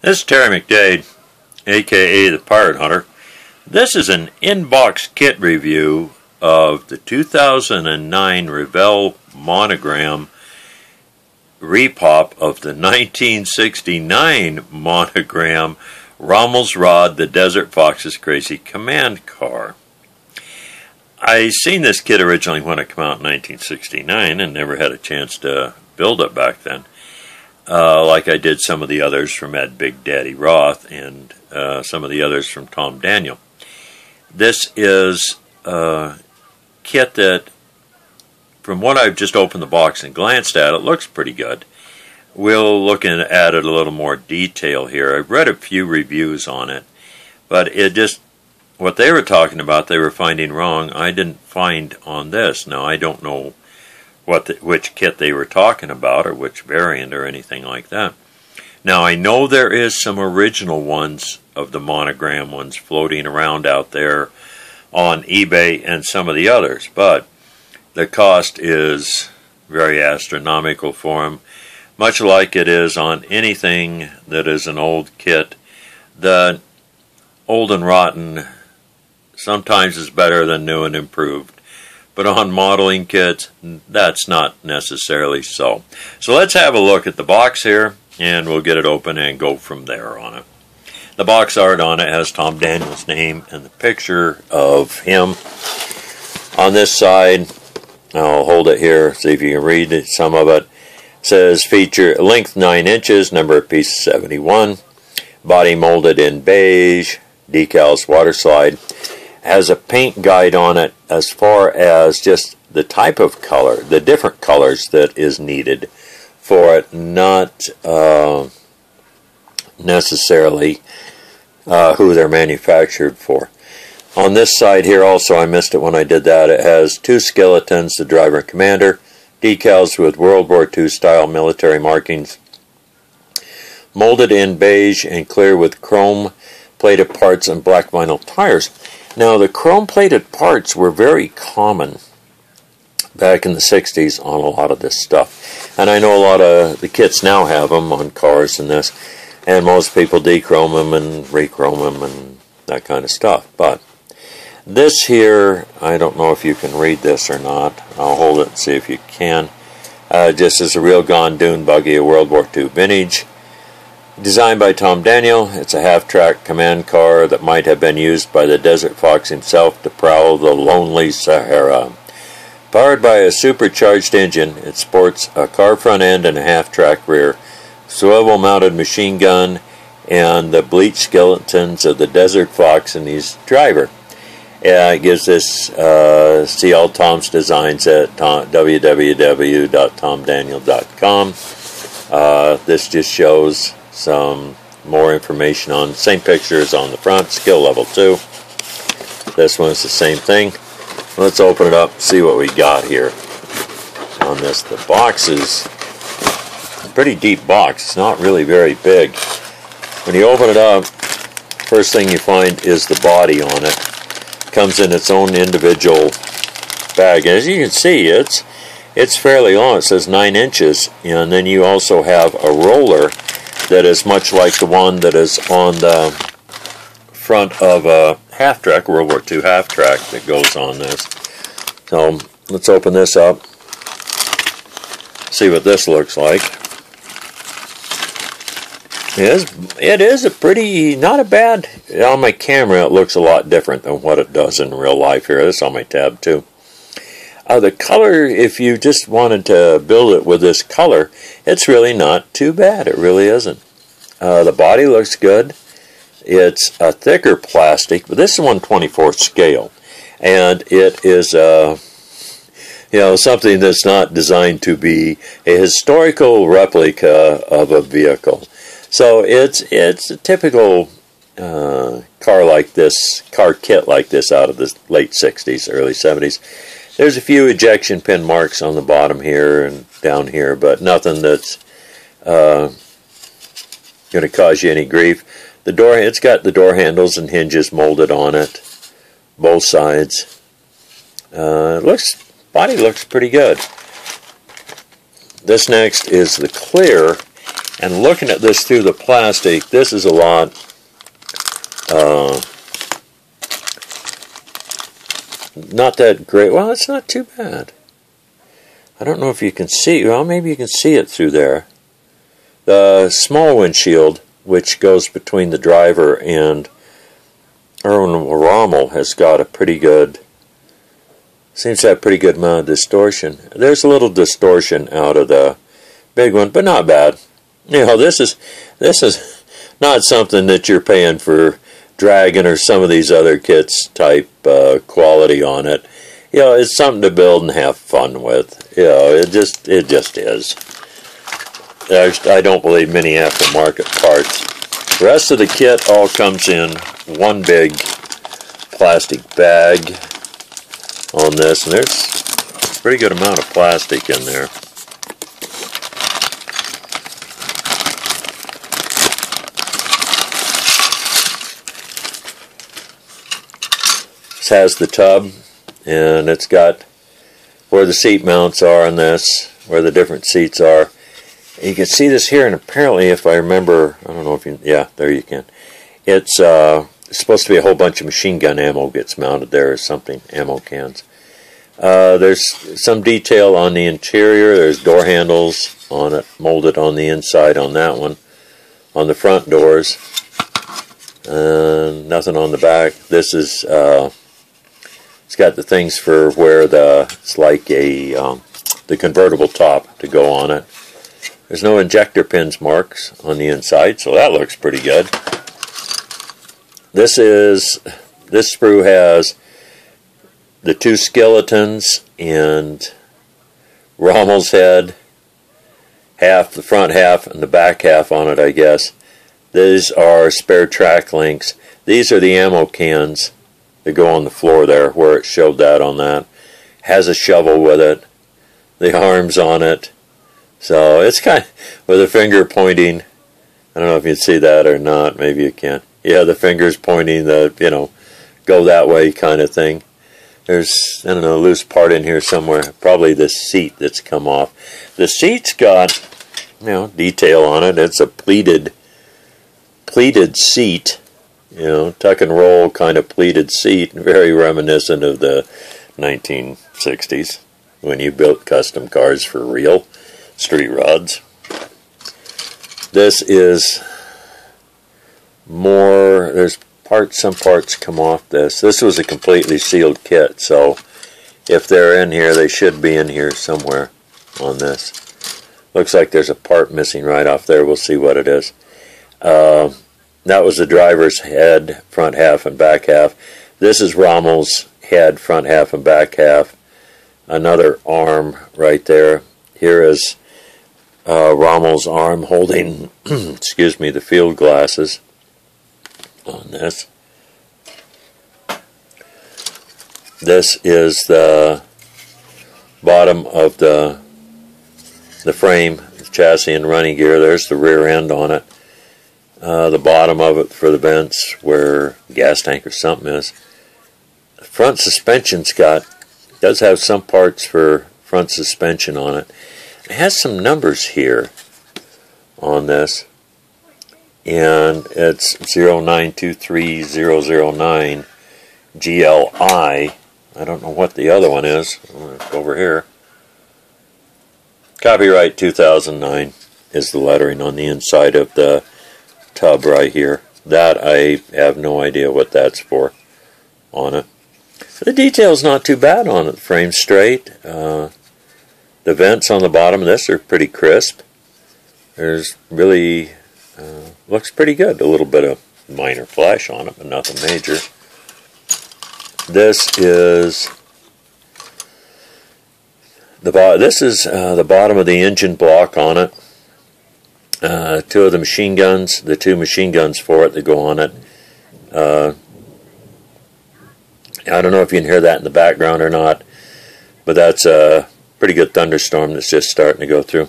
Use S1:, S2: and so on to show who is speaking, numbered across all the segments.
S1: This is Terry McDade, aka the Pirate Hunter. This is an in-box kit review of the 2009 Revell Monogram repop of the 1969 Monogram Rommels Rod, the Desert Fox's Crazy Command Car. I seen this kit originally when it came out in 1969 and never had a chance to build it back then. Like I did some of the others from Ed Big Daddy Roth and some of the others from Tom Daniel. This is a kit that, from what I've just opened the box and glanced at, it looks pretty good. We'll look at it a little more detail here. I've read a few reviews on it, but it just, what they were talking about, they were finding wrong, I didn't find on this. Now, I don't know which kit they were talking about or which variant or anything like that. Now, I know there is some original ones of the Monogram ones floating around out there on eBay and some of the others, but the cost is very astronomical for them, much like it is on anything that is an old kit. The old and rotten sometimes is better than new and improved. But on modeling kits, that's not necessarily so. So let's have a look at the box here, and we'll get it open and go from there on it. The box art on it has Tom Daniel's name and the picture of him. On this side, I'll hold it here, see if you can read it, some of it. It says feature length 9 inches, number of pieces 71, body molded in beige, decals water slide. Has a paint guide on it as far as just the type of color, the different colors that is needed for it, not necessarily who they're manufactured for. On this side here also, I missed it when I did that, it has 2 skeletons, the driver and commander, decals with World War II style military markings, molded in beige and clear with chrome plated parts and black vinyl tires. Now, the chrome-plated parts were very common back in the 60s on a lot of this stuff. And I know a lot of the kits now have them on cars and this, and most people dechrome them and rechrome them and that kind of stuff. But this here, I don't know if you can read this or not. I'll hold it and see if you can. Just as a real gone dune buggy, a World War II vintage. Designed by Tom Daniel, it's a half-track command car that might have been used by the Desert Fox himself to prowl the lonely Sahara. Powered by a supercharged engine, it sports a car front end and a half-track rear, swivel-mounted machine gun, and the bleached skeletons of the Desert Fox and his driver. It gives this, see all Tom's designs at www.tomdaniel.com. This just shows some more information on same pictures on the front, skill level 2. This one's the same thing. Let's open it up, see what we got here on this. The box is a pretty deep box. It's not really very big. When you open it up, first thing you find is the body on it. It comes in its own individual bag. As you can see, it's fairly long. It says 9 inches, and then you also have a roller that is much like the one that is on the front of a half-track, World War II half-track that goes on this. So let's open this up, see what this looks like. It is a pretty, not a bad, on my camera it looks a lot different than what it does in real life here. This is on my tab too. The color, if you just wanted to build it with this color, it's really not too bad. It really isn't. The body looks good. It's a thicker plastic, but this is 1/24 scale, and it is something that's not designed to be a historical replica of a vehicle. So it's a typical car like this, car kit like this out of the late 60s, early 70s. There's a few ejection pin marks on the bottom here and down here, but nothing that's going to cause you any grief. The door, it's got the door handles and hinges molded on it, both sides. Body looks pretty good. This next is the clear, And looking at this through the plastic, this is a lot not that great. Well, it's not too bad. I don't know if you can see. Well, maybe you can see it through there. The small windshield, which goes between the driver and Rommel, has got a pretty good, seems to have a pretty good amount of distortion. There's a little distortion out of the big one, but not bad. You know, this is not something that you're paying for Dragon or some of these other kits type quality on it. You know, it's something to build and have fun with. You know, it just is. I don't believe many aftermarket parts. The rest of the kit all comes in one big plastic bag on this, and there's a pretty good amount of plastic in there. This has the tub, and it's got where the seat mounts are on this, where the different seats are. You can see this here, and apparently, if I remember, I don't know if you, yeah, there you can. It's supposed to be a whole bunch of machine gun ammo gets mounted there or something, ammo cans. There's some detail on the interior. There's door handles on it, molded on the inside on that one. On the front doors, nothing on the back. This is, it's got the things for where it's like a, the convertible top to go on it. There's no injector pins marks on the inside, so that looks pretty good. This sprue has the two skeletons and Rommel's head, half, the front half and the back half on it, I guess. These are spare track links. These are the ammo cans that go on the floor there, where it showed that on that. Has a shovel with it, the arms on it. So it's kind of with a finger pointing. I don't know if you can see that or not. Maybe you can. Yeah, the finger's pointing the, you know, go that way kind of thing. There's, I don't know, a loose part in here somewhere. Probably this seat that's come off. The seat's got, you know, detail on it. It's a pleated seat. You know, tuck and roll kind of pleated seat. Very reminiscent of the 1960s when you built custom cars for real. Street rods. This is more, there's some parts come off this. This was a completely sealed kit, so if they're in here, they should be in here somewhere on this. Looks like there's a part missing right off there. We'll see what it is. That was the driver's head, front half and back half. This is Rommel's head, front half and back half. Another arm right there. Here is Rommel's arm holding, excuse me, the field glasses on this. This is the bottom of the frame, the chassis and running gear. There's the rear end on it. The bottom of it for the vents where gas tank or something is. The front suspension's does have some parts for front suspension on it. It has some numbers here on this, and it's 0923009 GLI. I don't know what the other one is. It's over here. Copyright 2009 is the lettering on the inside of the tub right here. That I have no idea what that's for on it. The detail's not too bad on it. The frame's straight. The vents on the bottom of this are pretty crisp. There's really, looks pretty good. A little bit of minor flash on it, but nothing major. This is the bottom of the engine block on it. Two of the machine guns, the two machine guns for it that go on it. I don't know if you can hear that in the background or not, but that's a pretty good thunderstorm that's just starting to go through.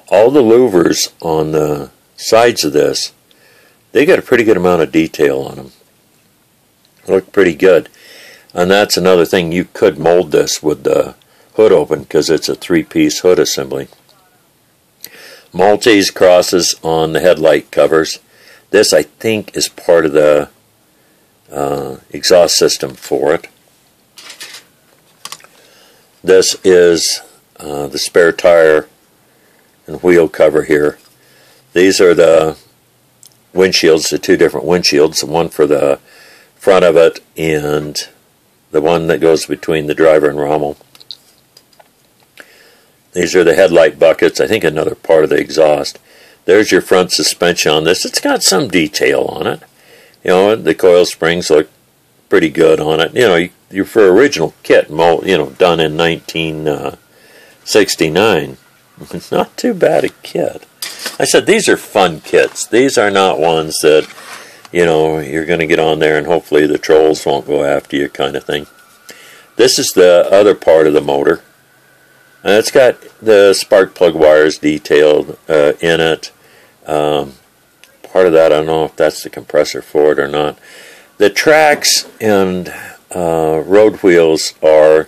S1: All the louvers on the sides of this, they got a pretty good amount of detail on them. Look pretty good. And that's another thing, you could mold this with the hood open because it's a three-piece hood assembly. Maltese crosses on the headlight covers. This, I think, is part of the exhaust system for it. This is the spare tire and wheel cover here. These are the windshields, the two different windshields, the one for the front of it and the one that goes between the driver and Rommel. These are the headlight buckets, I think another part of the exhaust. There's your front suspension on this. It's got some detail on it. You know, the coil springs look pretty good on it. You know, you're for original kit, you know, done in 1969. It's not too bad a kit. I said these are fun kits. These are not ones that, you know, you're going to get on there and hopefully the trolls won't go after you kind of thing. This is the other part of the motor. And it's got the spark plug wires detailed in it. Part of that, I don't know if that's the compressor for it or not. The tracks and road wheels are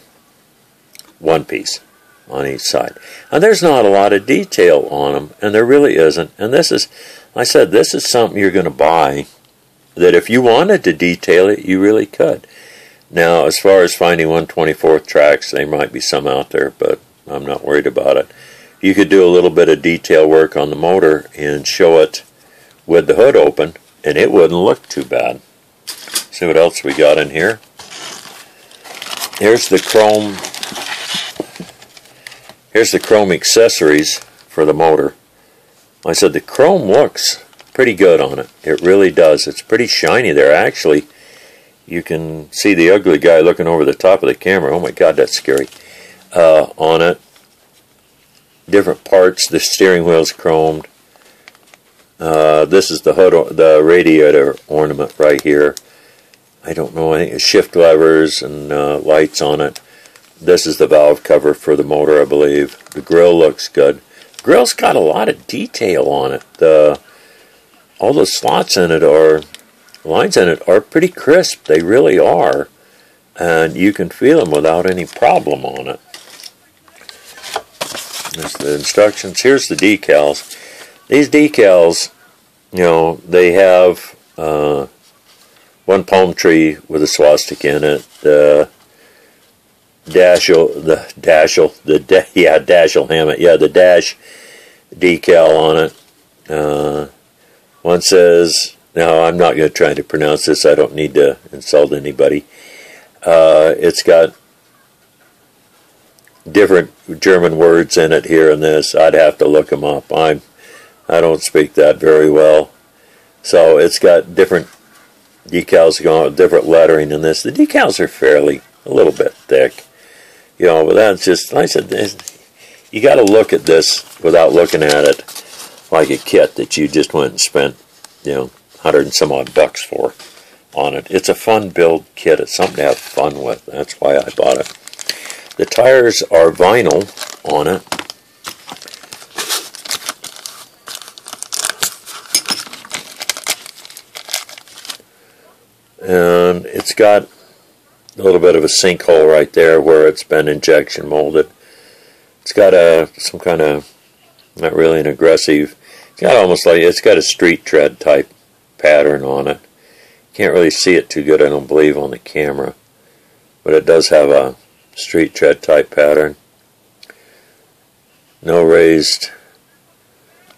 S1: one piece on each side. And there's not a lot of detail on them, and there really isn't. And this is, I said, this is something you're going to buy that if you wanted to detail it, you really could. Now, as far as finding 1/24 tracks, there might be some out there, but I'm not worried about it. You could do a little bit of detail work on the motor and show it with the hood open, and it wouldn't look too bad. See what else we got in here. Here's the chrome. Here's the chrome accessories for the motor. I said the chrome looks pretty good on it. It really does. It's pretty shiny there. Actually, you can see the ugly guy looking over the top of the camera. Oh my God, that's scary. On it. Different parts. The steering wheel's chromed. This is the hood, the radiator ornament right here. I don't know, I think it's shift levers and lights on it. This is the valve cover for the motor, I believe. The grill looks good. The grill's got a lot of detail on it. All the slots in it lines in it are pretty crisp. They really are. And you can feel them without any problem on it. There's the instructions. Here's the decals. These decals, you know, they have one palm tree with a swastika in it. The dash decal on it. One says, now I'm not going to try to pronounce this. I don't need to insult anybody. It's got different German words in it here and this. I'd have to look them up. I don't speak that very well. So it's got different decals going on, different lettering in this. The decals are fairly a little bit thick. You know, but that's just, like I said, you got to look at this without looking at it like a kit that you just went and spent, you know, 100 and some odd bucks for on it. It's a fun build kit. It's something to have fun with. That's why I bought it. The tires are vinyl on it. And it's got a little bit of a sinkhole right there where it's been injection molded. It's got some kind of, not really an aggressive, it's got almost like, it's got a street tread type pattern on it. Can't really see it too good, I don't believe, on the camera. But it does have a street tread type pattern. No raised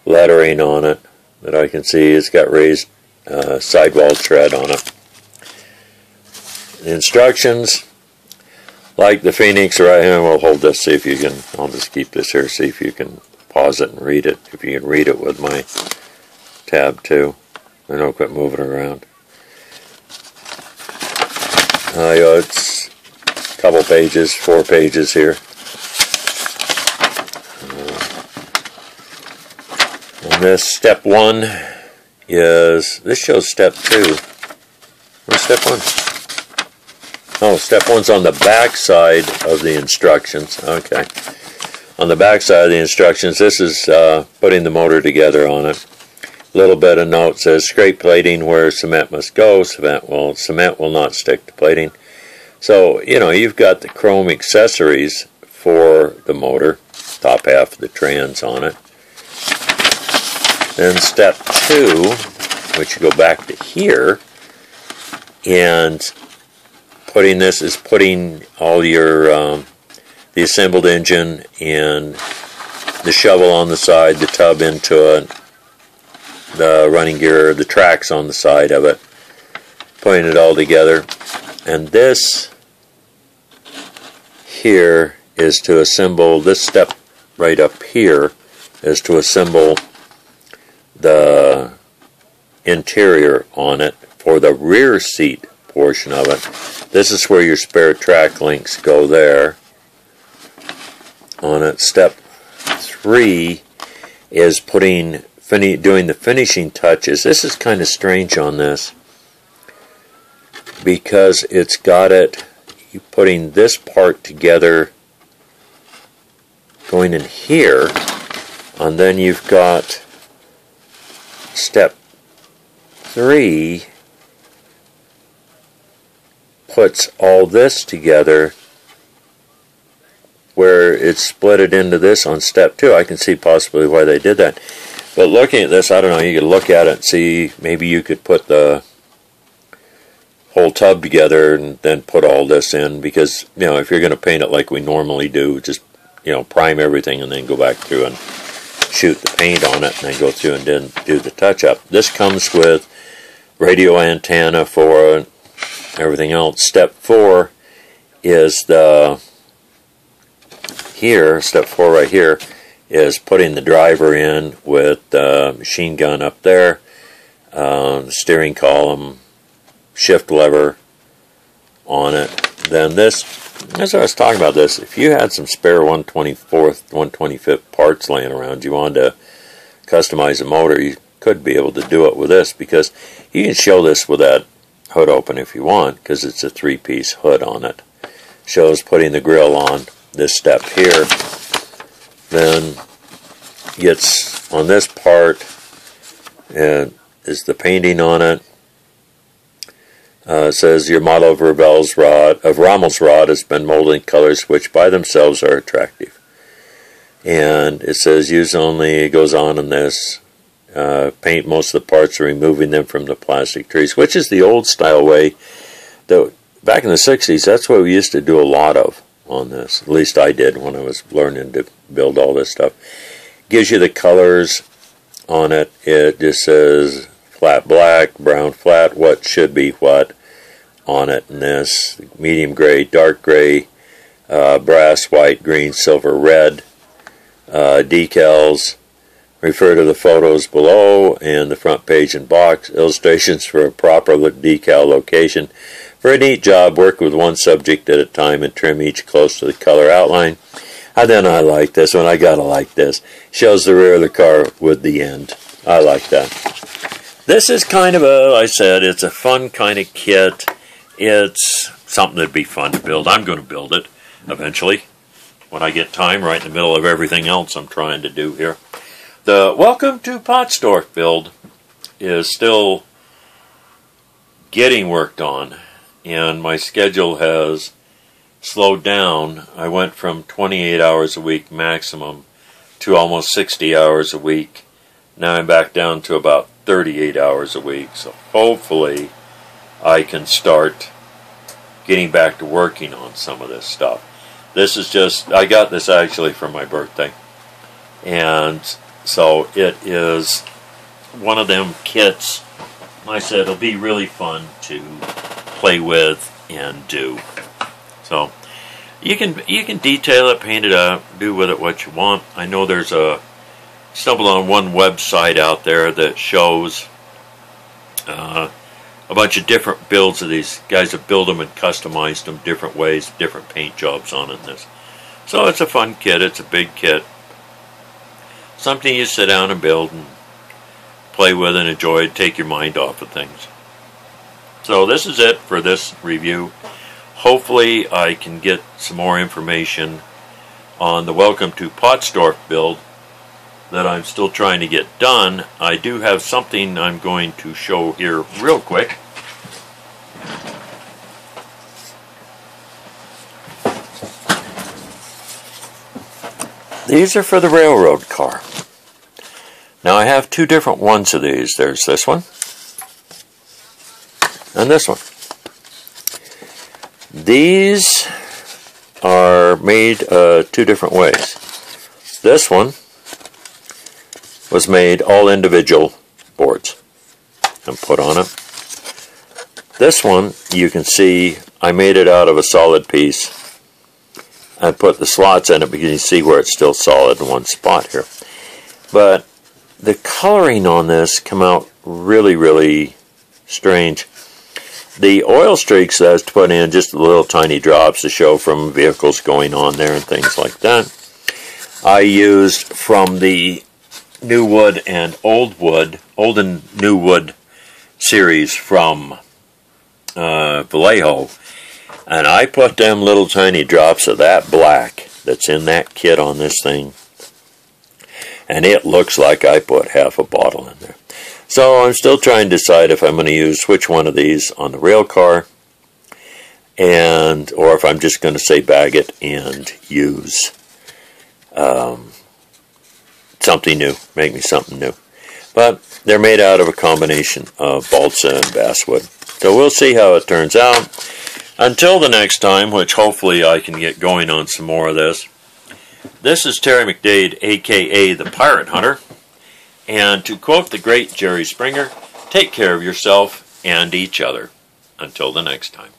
S1: lettering on it that I can see. It's got raised sidewall tread on it. The instructions, like the Phoenix right here, we'll hold this, see if you can, I'll just keep this here, see if you can pause it and read it, if you can read it with my tab too. I don't quit moving around. It's a couple pages, 4 pages here. And this step 1 is, this shows step 2. Where's step 1? Oh, step 1's on the back side of the instructions. Okay. On the back side of the instructions, this is putting the motor together on it. A little bit of note says, scrape plating where cement must go. Cement will not stick to plating. So, you know, you've got the chrome accessories for the motor. Top half of the trans on it. Then step 2, which you go back to here, and putting this is putting all your the assembled engine and the shovel on the side, the tub into it, the running gear, the tracks on the side of it, putting it all together. And this here is to assemble, this step right up here is to assemble the interior on it for the rear seat portion of it. This is where your spare track links go there on it. Step 3 is doing the finishing touches. This is kind of strange on this because it's got it, you putting this part together going in here, and then you've got step 3 puts all this together where it's split it into this on step 2. I can see possibly why they did that. But looking at this, I don't know, you could look at it and see, maybe you could put the whole tub together and then put all this in, because, you know, if you're going to paint it like we normally do, just, you know, prime everything and then go back through and shoot the paint on it and then go through and then do the touch-up. This comes with radio antenna for everything else. Step 4 is step 4 right here is putting the driver in with the machine gun up there, steering column, shift lever on it. Then this, as I was talking about this, if you had some spare 1/24th, 1/25th parts laying around, you wanted to customize a motor, you could be able to do it with this, because you can show this with that hood open if you want, because it's a 3-piece hood on it. Shows putting the grill on this step here. Then gets on this part and is the painting on it. It says your model of Rommels Rod has been molded in colors which by themselves are attractive. And it says use only, it goes on in this, paint most of the parts, removing them from the plastic trees, which is the old style way. Back in the 60s, that's what we used to do a lot of on this. At least I did when I was learning to build all this stuff. Gives you the colors on it. It just says flat black, brown flat, what should be what on it in this. Medium gray, dark gray, brass, white, green, silver, red. Decals. Refer to the photos below and the front page and box. Illustrations for a proper decal location. For a neat job, work with one subject at a time and trim each close to the color outline. And then I like this one. I gotta like this. Shows the rear of the car with the end. I like that. This is kind of I said, it's a fun kind of kit. It's something that'd be fun to build. I'm going to build it eventually when I get time, right in the middle of everything else I'm trying to do here. The Welcome to Potsdorf build is still getting worked on, and my schedule has slowed down. I went from 28 hours a week maximum to almost 60 hours a week. Now I'm back down to about 38 hours a week, so hopefully I can start getting back to working on some of this stuff. This is just, I got this actually for my birthday, and so it is one of them kits. I said it'll be really fun to play with and do. So you can detail it, paint it up, do with it what you want. I know there's stumbled on one website out there that shows a bunch of different builds of these guys that build them and customized them different ways, different paint jobs on it. This, so it's a fun kit. It's a big kit. Something you sit down and build and play with and enjoy it, take your mind off of things. So this is it for this review. Hopefully I can get some more information on the Welcome to Potsdorf build that I'm still trying to get done. I do have something I'm going to show here real quick. These are for the railroad car. Now I have two different ones of these. There's this one and this one. These are made two different ways. This one was made all individual boards and put on it. This one, you can see I made it out of a solid piece. I put the slots in it because you can see where it's still solid in one spot here. But the coloring on this come out really, really strange. The oil streaks that I was to put in just little tiny drops to show from vehicles going on there and things like that. I used from the New Wood and Old and New Wood series from Vallejo, and I put them little tiny drops of that black that's in that kit on this thing, and it looks like I put half a bottle in there. So I'm still trying to decide if I'm going to use which one of these on the rail car, or if I'm just going to say bag it and use something new, make me something new. But they're made out of a combination of balsa and basswood. So we'll see how it turns out. Until the next time, which hopefully I can get going on some more of this. This is Terry McDade, a.k.a. the Pirate Hunter. And to quote the great Jerry Springer, take care of yourself and each other. Until the next time.